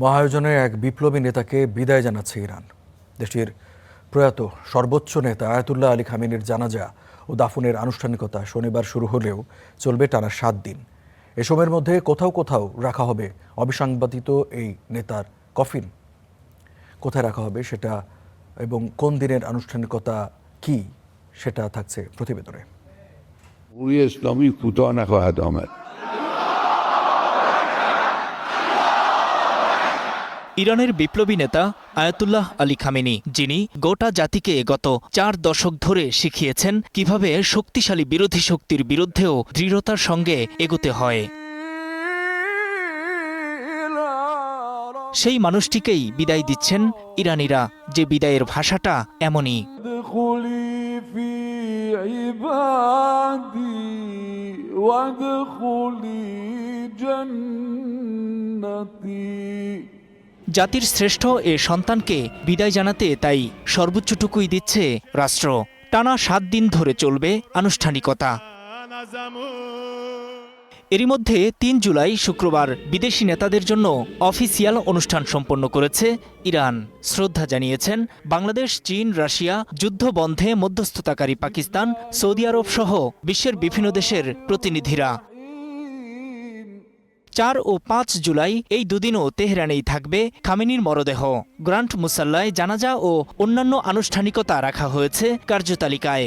মহাআয়োজনে এক বিপ্লবী নেতাকে বিদায় জানাচ্ছে ইরান। দেশটির প্রয়াত সর্বোচ্চ নেতা আয়াতুল্লাহ আলী খামেনির জানাজা ও দাফনের আনুষ্ঠানিকতা শনিবার শুরু হলেও চলবে টানা 7 দিন। এ সময়ের মধ্যে কোথাও কোথাও রাখা হবে অবিসংবাদিত এই নেতার কফিন। কোথায় রাখা হবে সেটা এবং কোন দিনের আনুষ্ঠানিকতা কি সেটা থাকছে প্রতিবেদনে। جمهوری اسلامی کوتاه نخواهد آمد. ইরানের বিপ্লবী নেতা আয়াতুল্লাহ আলী খামেনি, যিনি গোটা জাতিকে গত 4 দশক ধরে শিখিয়েছেন কিভাবে শক্তিশালী বিরোধী শক্তির বিরুদ্ধেও দৃঢ়তার সঙ্গে এগোতে হয়, সেই মানুষটিকেই বিদায় দিচ্ছেন ইরানিরা। যে বিদায়ের ভাষাটা এমনই। জাতির শ্রেষ্ঠ এ সন্তানকে বিদায় জানাতে তাই সর্বোচ্চটুকুই দিচ্ছে রাষ্ট্র। টানা 7 দিন ধরে চলবে আনুষ্ঠানিকতা। এরই মধ্যে 3 জুলাই শুক্রবার বিদেশি নেতাদের জন্য অফিসিয়াল অনুষ্ঠান সম্পন্ন করেছে ইরান। শ্রদ্ধা জানিয়েছেন বাংলাদেশ, চীন, রাশিয়া, যুদ্ধ বন্ধে মধ্যস্থতাকারী পাকিস্তান, সৌদি আরব সহ বিশ্বের বিভিন্ন দেশের প্রতিনিধিরা। 4 ও 5 জুলাই এই দুদিনও তেহরানেই থাকবে খামেনির মরদেহ। গ্র্যান্ড মুসাল্লায় জানাজা ও অন্যান্য আনুষ্ঠানিকতা রাখা হয়েছে কার্যতালিকায়।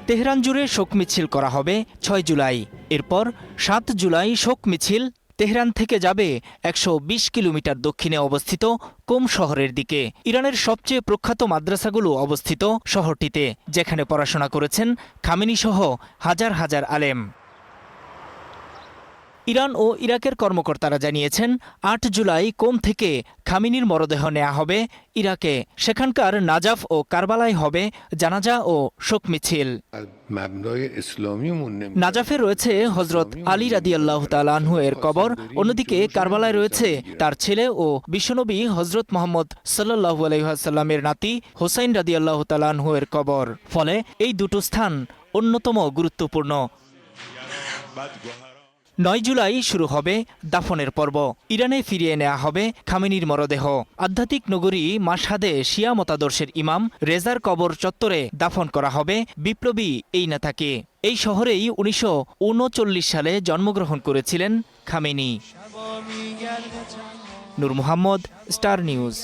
তেহরান জুড়ে শোক মিছিল করা হবে 6 জুলাই। এরপর 7 জুলাই শোক মিছিল তেহরান থেকে যাবে 120 কিলোমিটার দক্ষিণে অবস্থিত কোম শহরের দিকে। ইরানের সবচেয়ে প্রখ্যাত মাদ্রাসাগুলো অবস্থিত শহরটিতে, যেখানে পড়াশোনা করেছেন খামেনি সহ হাজার হাজার আলেম। ইরান ও ইরাকের কর্মকর্তারা জানিয়েছেন 8 জুলাই কোম থেকে খামেনির মরদেহ নেওয়া হবে ইরাকে। সেখানকার নাজাফ ও কারবালায় হবে জানাজা ও শোক মিছিল। নাজাফে রয়েছে হজরত আলী রাদিয়াল্লাহু তাআলা আনহু এর কবর, অন্যদিকে কারবালায় রয়েছে তার ছেলে ও বিশ্বনবী হজরত মুহাম্মদ সাল্লাল্লাহু আলাইহি ওয়াসাল্লামের নাতি হোসাইন রাদিয়াল্লাহু তাআলা আনহু এর কবর। ফলে এই দুটো স্থান অন্যতম গুরুত্বপূর্ণ। 9 জুলাই শুরু হবে দাফনের পর্ব। ইরানে ফিরিয়ে নেওয়া হবে খামেনির মরদেহ। আধ্যাত্মিক নগরী মাশহাদে শিয়া মতাদর্শের ইমাম রেজার কবর চত্বরে দাফন করা হবে বিপ্লবী এই নেতাকে। এই শহরেই 1939 সালে জন্মগ্রহণ করেছিলেন খামেনি। নূর মোহাম্মদ, স্টার নিউজ।